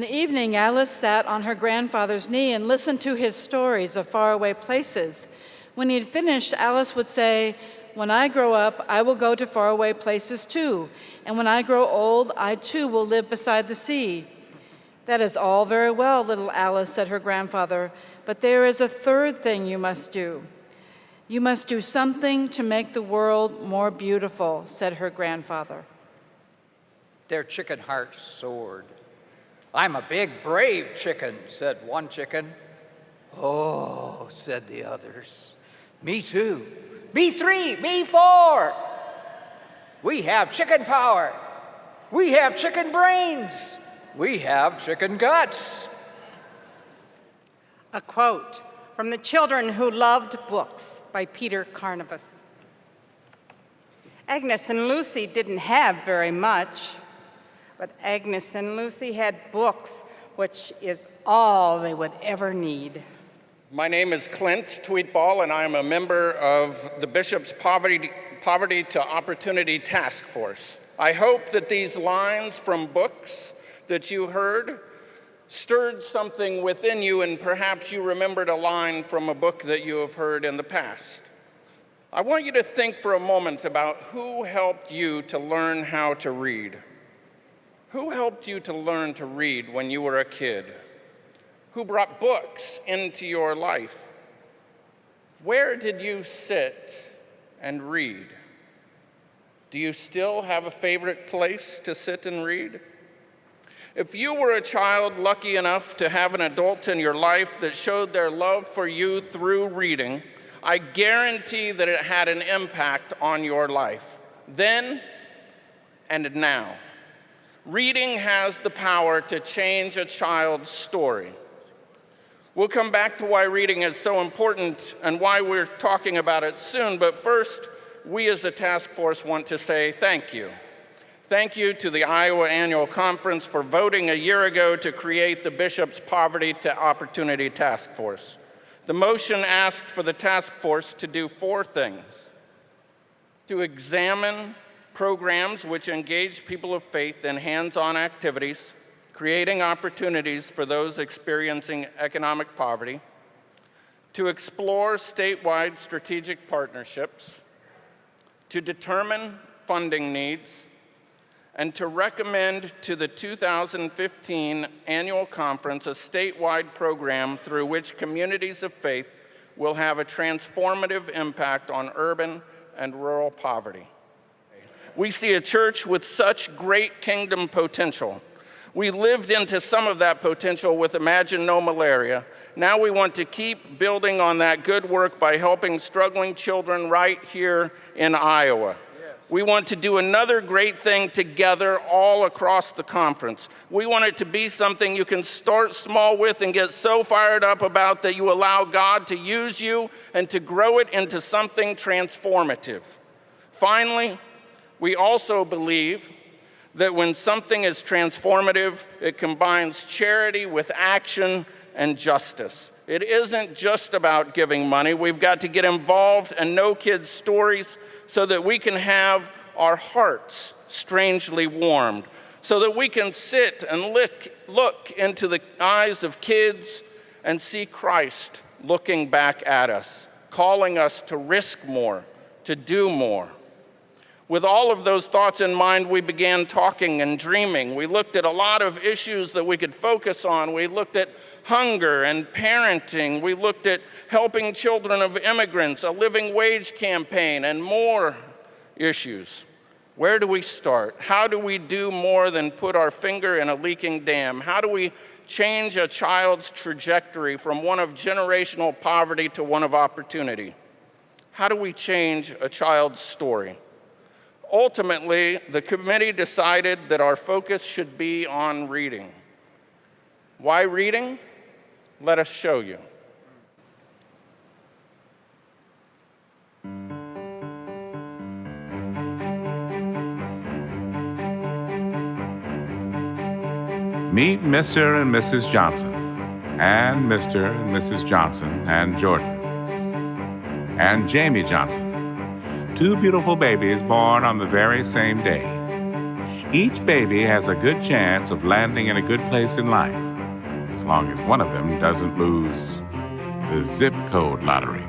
In the evening, Alice sat on her grandfather's knee and listened to his stories of faraway places. When he had finished, Alice would say, "When I grow up, I will go to faraway places too, and when I grow old, I too will live beside the sea." "That is all very well, little Alice," said her grandfather, "but there is a third thing you must do. You must do something to make the world more beautiful," said her grandfather. Their chicken hearts soared. "I'm a big, brave chicken," said one chicken. "Oh," said the others. "Me too. Me three, me four. We have chicken power. We have chicken brains. We have chicken guts." A quote from The Children Who Loved Books by Peter Carnivus. Agnes and Lucy didn't have very much, but Agnes and Lucy had books, which is all they would ever need. My name is Clint Tweetball, and I am a member of the Bishop's Poverty to Opportunity Task Force. I hope that these lines from books that you heard stirred something within you, and perhaps you remembered a line from a book that you have heard in the past. I want you to think for a moment about who helped you to learn how to read. Who helped you to learn to read when you were a kid? Who brought books into your life? Where did you sit and read? Do you still have a favorite place to sit and read? If you were a child lucky enough to have an adult in your life that showed their love for you through reading, I guarantee that it had an impact on your life, then and now. Reading has the power to change a child's story. We'll come back to why reading is so important and why we're talking about it soon, but first, we as a task force want to say thank you. Thank you to the Iowa Annual Conference for voting a year ago to create the Bishop's Poverty to Opportunity Task Force. The motion asked for the task force to do 4 things: to examine programs which engage people of faith in hands-on activities, creating opportunities for those experiencing economic poverty, to explore statewide strategic partnerships, to determine funding needs, and to recommend to the 2015 annual conference a statewide program through which communities of faith will have a transformative impact on urban and rural poverty. We see a church with such great kingdom potential. We lived into some of that potential with Imagine No Malaria. Now we want to keep building on that good work by helping struggling children right here in Iowa. We want to do another great thing together all across the conference. We want it to be something you can start small with and get so fired up about that you allow God to use you and to grow it into something transformative. Finally, we also believe that when something is transformative, it combines charity with action and justice. It isn't just about giving money. We've got to get involved and know kids' stories so that we can have our hearts strangely warmed, so that we can sit and look into the eyes of kids and see Christ looking back at us, calling us to risk more, to do more. With all of those thoughts in mind, we began talking and dreaming. We looked at a lot of issues that we could focus on. We looked at hunger and parenting. We looked at helping children of immigrants, a living wage campaign, and more issues. Where do we start? How do we do more than put our finger in a leaking dam? How do we change a child's trajectory from one of generational poverty to one of opportunity? How do we change a child's story? Ultimately, the committee decided that our focus should be on reading. Why reading? Let us show you. Meet Mr. and Mrs. Johnson, and Mr. and Mrs. Johnson, and Jordan, and Jamie Johnson. 2 beautiful babies born on the very same day. Each baby has a good chance of landing in a good place in life, as long as one of them doesn't lose the zip code lottery.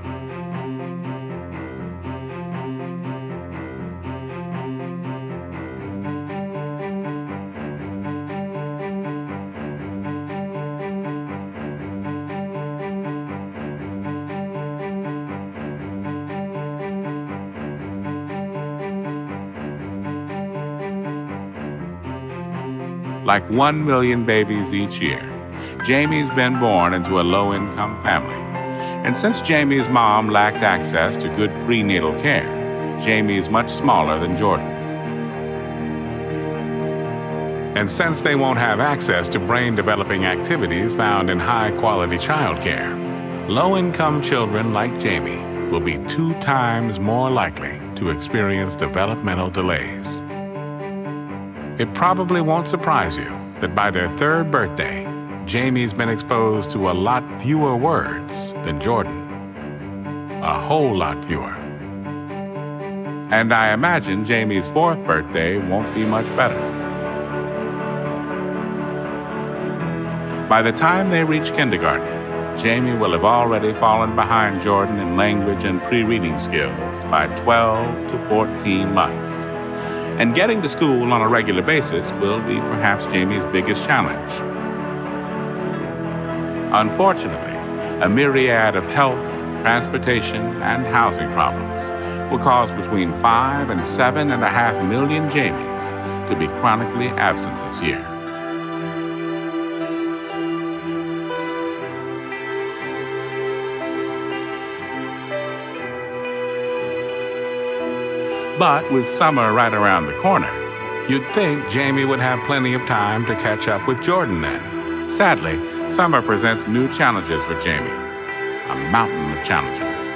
Like 1 million babies each year, Jamie's been born into a low-income family. And since Jamie's mom lacked access to good prenatal care, Jamie is much smaller than Jordan. And since they won't have access to brain-developing activities found in high-quality childcare, low-income children like Jamie will be 2 times more likely to experience developmental delays. It probably won't surprise you that by their 3rd birthday, Jamie's been exposed to a lot fewer words than Jordan. A whole lot fewer. And I imagine Jamie's 4th birthday won't be much better. By the time they reach kindergarten, Jamie will have already fallen behind Jordan in language and pre-reading skills by 12 to 14 months. And getting to school on a regular basis will be perhaps Jamie's biggest challenge. Unfortunately, a myriad of health, transportation, and housing problems will cause between 5 and 7.5 million Jamies to be chronically absent this year. But with summer right around the corner, you'd think Jamie would have plenty of time to catch up with Jordan then. Sadly, summer presents new challenges for Jamie. A mountain of challenges.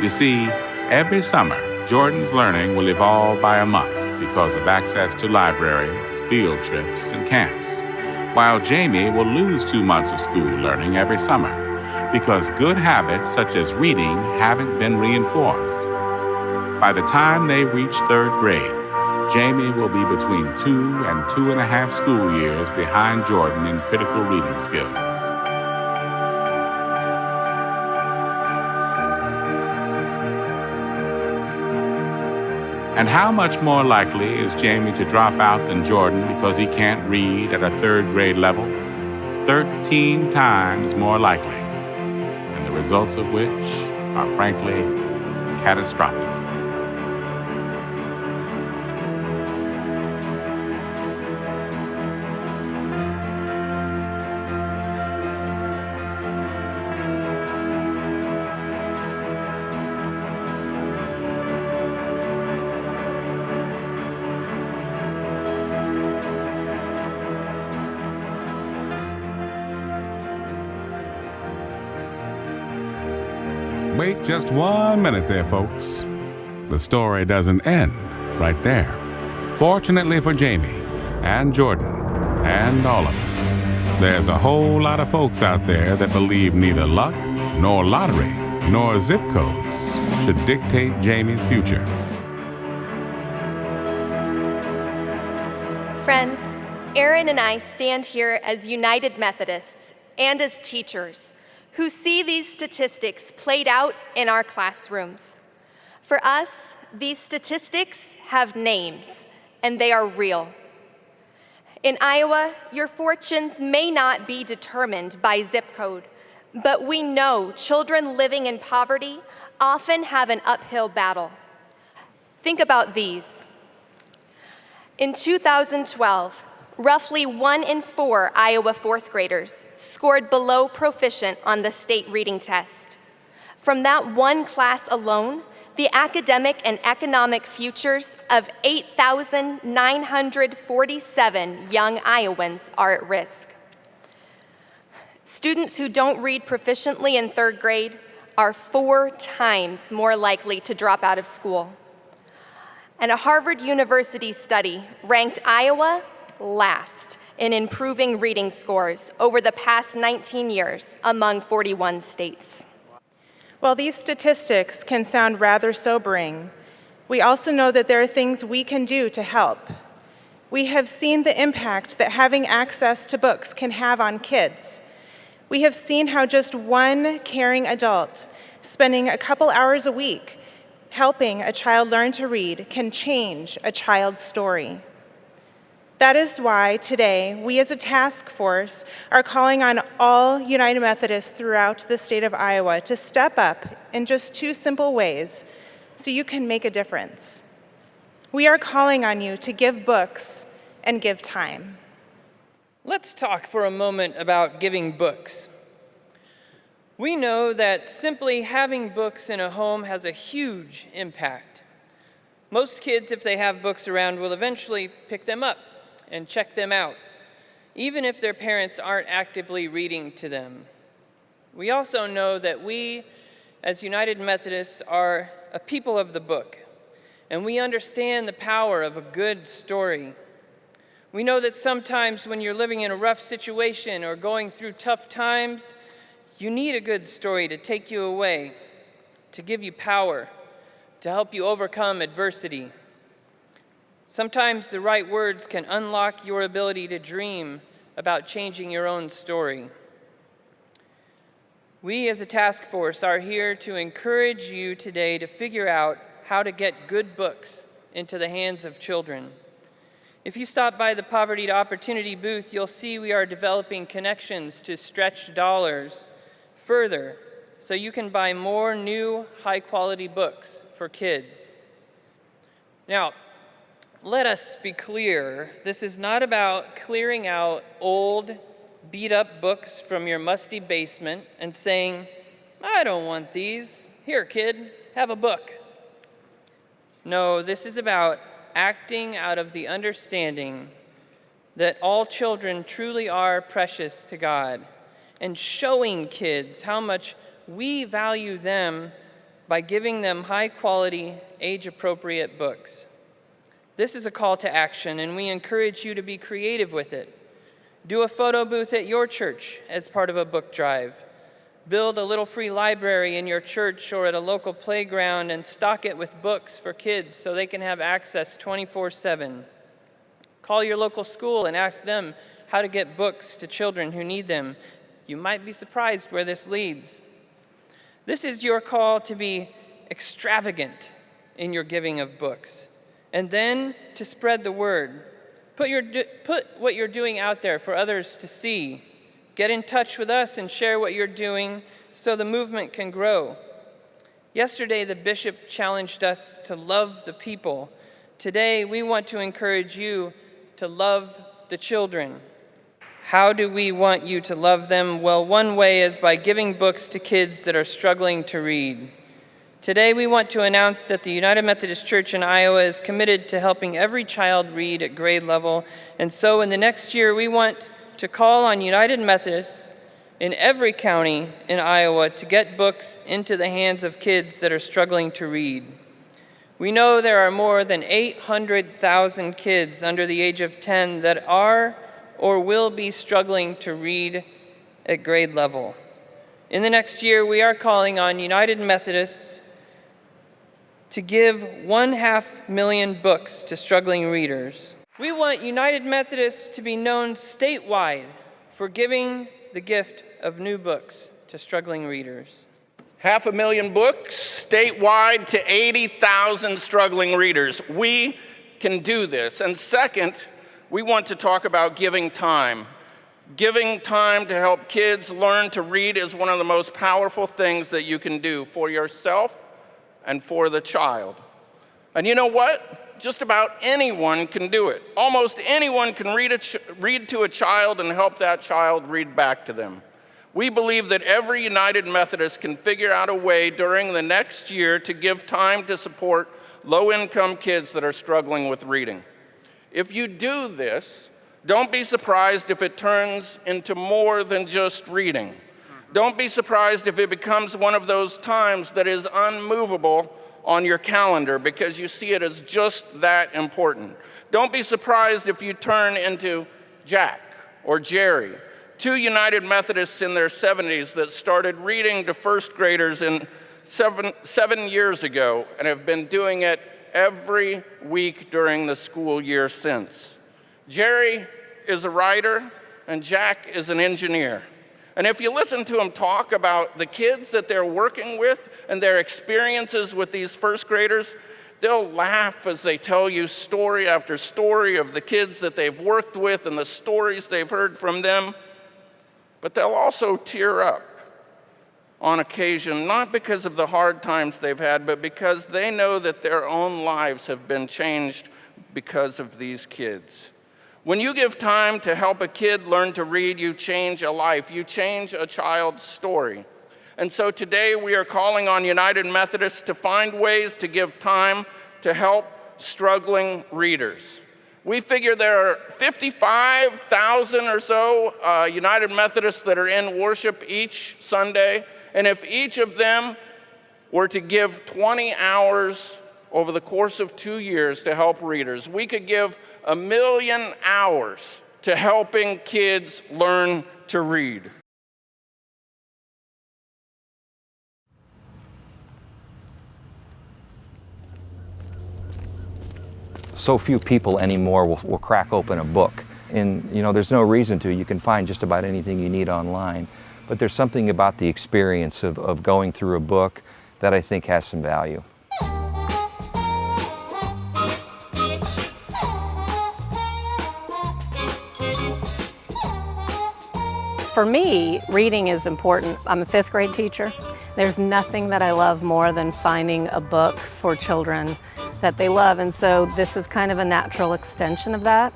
You see, every summer, Jordan's learning will evolve by a month because of access to libraries, field trips, and camps, while Jamie will lose 2 months of school learning every summer because good habits such as reading haven't been reinforced. By the time they reach 3rd grade, Jamie will be between 2 and 2.5 school years behind Jordan in critical reading skills. And how much more likely is Jamie to drop out than Jordan because he can't read at a 3rd grade level? 13 times more likely, and the results of which are frankly catastrophic. Wait just 1 minute there, folks. The story doesn't end right there. Fortunately for Jamie and Jordan and all of us, there's a whole lot of folks out there that believe neither luck, nor lottery, nor zip codes should dictate Jamie's future. Friends, Aaron and I stand here as United Methodists and as teachers who see these statistics played out in our classrooms. For us, these statistics have names, and they are real. In Iowa, your fortunes may not be determined by zip code, but we know children living in poverty often have an uphill battle. Think about these. In 2012, roughly 1 in 4 Iowa 4th graders scored below proficient on the state reading test. From that one class alone, the academic and economic futures of 8,947 young Iowans are at risk. Students who don't read proficiently in 3rd grade are 4 times more likely to drop out of school. And a Harvard University study ranked Iowa last in improving reading scores over the past 19 years among 41 states. While these statistics can sound rather sobering, we also know that there are things we can do to help. We have seen the impact that having access to books can have on kids. We have seen how just one caring adult spending a couple hours a week helping a child learn to read can change a child's story. That is why today we as a task force are calling on all United Methodists throughout the state of Iowa to step up in just 2 simple ways so you can make a difference. We are calling on you to give books and give time. Let's talk for a moment about giving books. We know that simply having books in a home has a huge impact. Most kids, if they have books around, will eventually pick them up and check them out, even if their parents aren't actively reading to them. We also know that we, as United Methodists, are a people of the book, and we understand the power of a good story. We know that sometimes when you're living in a rough situation or going through tough times, you need a good story to take you away, to give you power, to help you overcome adversity. Sometimes the right words can unlock your ability to dream about changing your own story. We as a task force are here to encourage you today to figure out how to get good books into the hands of children. If you stop by the Poverty to Opportunity booth, you'll see we are developing connections to stretch dollars further so you can buy more new, high-quality books for kids. Now, let us be clear, this is not about clearing out old, beat-up books from your musty basement and saying, I don't want these. Here, kid, have a book. No, this is about acting out of the understanding that all children truly are precious to God and showing kids how much we value them by giving them high-quality, age-appropriate books. This is a call to action, and we encourage you to be creative with it. Do a photo booth at your church as part of a book drive. Build a little free library in your church or at a local playground and stock it with books for kids so they can have access 24/7. Call your local school and ask them how to get books to children who need them. You might be surprised where this leads. This is your call to be extravagant in your giving of books, and then to spread the word. Put what you're doing out there for others to see. Get in touch with us and share what you're doing so the movement can grow. Yesterday, the bishop challenged us to love the people. Today, we want to encourage you to love the children. How do we want you to love them? Well, one way is by giving books to kids that are struggling to read. Today, we want to announce that the United Methodist Church in Iowa is committed to helping every child read at grade level. And so in the next year, we want to call on United Methodists in every county in Iowa to get books into the hands of kids that are struggling to read. We know there are more than 800,000 kids under the age of 10 that are or will be struggling to read at grade level. In the next year, we are calling on United Methodists to give 500,000 books to struggling readers. We want United Methodists to be known statewide for giving the gift of new books to struggling readers. 500,000 books statewide to 80,000 struggling readers. We can do this. And second, we want to talk about giving time. Giving time to help kids learn to read is one of the most powerful things that you can do for yourself and for the child. And you know what? Just about anyone can do it. Almost anyone can read to a child and help that child read back to them. We believe that every United Methodist can figure out a way during the next year to give time to support low-income kids that are struggling with reading. If you do this, don't be surprised if it turns into more than just reading. Don't be surprised if it becomes one of those times that is unmovable on your calendar because you see it as just that important. Don't be surprised if you turn into Jack or Jerry, 2 United Methodists in their 70s that started reading to first graders seven years ago and have been doing it every week during the school year since. Jerry is a writer, and Jack is an engineer. And if you listen to them talk about the kids that they're working with and their experiences with these first graders, they'll laugh as they tell you story after story of the kids that they've worked with and the stories they've heard from them. But they'll also tear up on occasion, not because of the hard times they've had, but because they know that their own lives have been changed because of these kids. When you give time to help a kid learn to read, you change a life. You change a child's story. And so today we are calling on United Methodists to find ways to give time to help struggling readers. We figure there are 55,000 or so United Methodists that are in worship each Sunday. And if each of them were to give 20 hours over the course of 2 years to help readers, we could give 1 million hours to helping kids learn to read. So few people anymore will crack open a book. And there's no reason to. You can find just about anything you need online. But there's something about the experience of going through a book that I think has some value. For me, reading is important. I'm a 5th grade teacher. There's nothing that I love more than finding a book for children that they love, and so this is kind of a natural extension of that.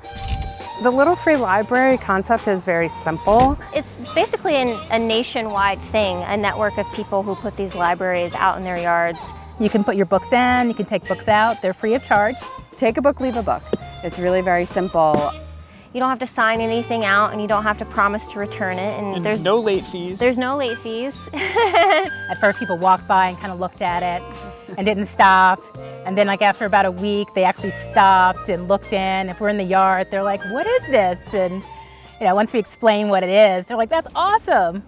The Little Free Library concept is very simple. It's basically a nationwide thing, a network of people who put these libraries out in their yards. You can put your books in, you can take books out, they're free of charge. Take a book, leave a book. It's really very simple. You don't have to sign anything out, and you don't have to promise to return it. And there's no late fees. There's no late fees. At first people walked by and kind of looked at it and didn't stop. And then after about a week, they actually stopped and looked in. If we're in the yard, they're like, what is this? And once we explain what it is, they're like, that's awesome.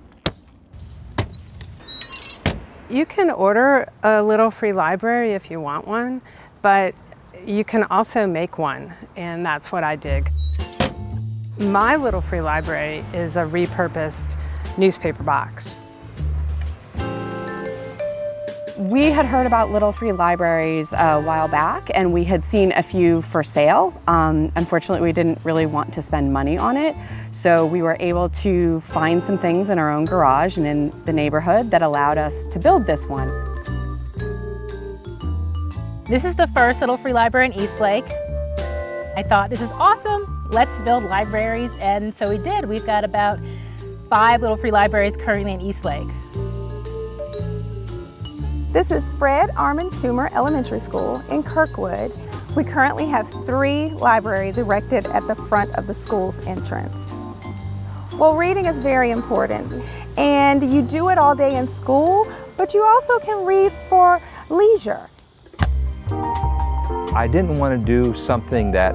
You can order a Little Free Library if you want one, but you can also make one, and that's what I dig. My Little Free Library is a repurposed newspaper box. We had heard about Little Free Libraries a while back, and we had seen a few for sale. Unfortunately, we didn't really want to spend money on it, so we were able to find some things in our own garage and in the neighborhood that allowed us to build this one. This is the first Little Free Library in Eastlake. I thought, this is awesome. Let's build libraries, and so we did. We've got about 5 Little Free Libraries currently in Eastlake. This is Fred Armand Toomer Elementary School in Kirkwood. We currently have 3 libraries erected at the front of the school's entrance. Well, reading is very important, and you do it all day in school, but you also can read for leisure. I didn't want to do something that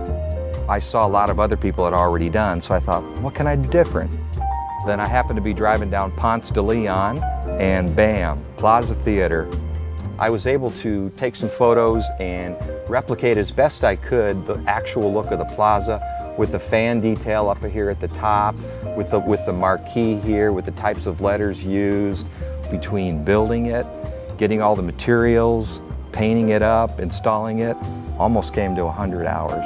I saw a lot of other people had already done, so I thought, what can I do different? Then I happened to be driving down Ponce de Leon, and bam, Plaza Theater. I was able to take some photos and replicate as best I could the actual look of the plaza with the fan detail up here at the top, with the marquee here, with the types of letters used between building it, getting all the materials, painting it up, installing it. Almost came to 100 hours.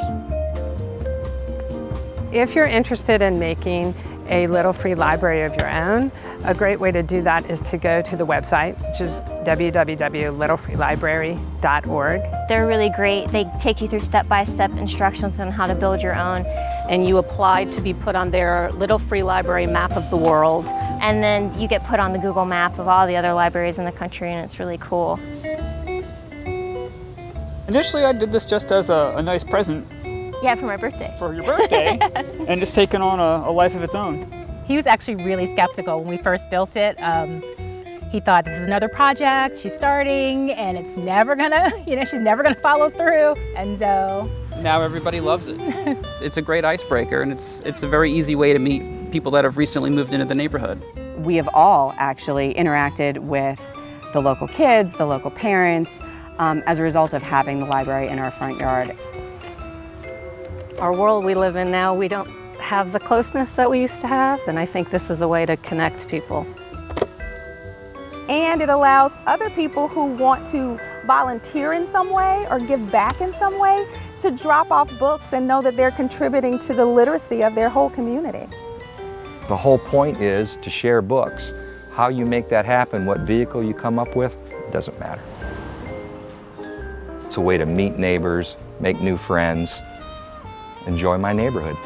If you're interested in making a Little Free Library of your own, a great way to do that is to go to the website, which is www.littlefreelibrary.org. They're really great. They take you through step-by-step instructions on how to build your own. And you apply to be put on their Little Free Library map of the world. And then you get put on the Google map of all the other libraries in the country, and it's really cool. Initially, I did this just as a nice present. Yeah, for my birthday. For your birthday, and it's taken on a life of its own. He was actually really skeptical when we first built it. He thought, this is another project she's starting, and it's never gonna, she's never gonna follow through. And so now everybody loves it. It's a great icebreaker, and it's a very easy way to meet people that have recently moved into the neighborhood. We have all actually interacted with the local kids, the local parents, as a result of having the library in our front yard. our world we live in now, we don't have the closeness that we used to have, and I think this is a way to connect people. And it allows other people who want to volunteer in some way or give back in some way to drop off books and know that they're contributing to the literacy of their whole community. The whole point is to share books. How you make that happen, what vehicle you come up with, it doesn't matter. It's a way to meet neighbors, make new friends, enjoy my neighborhood.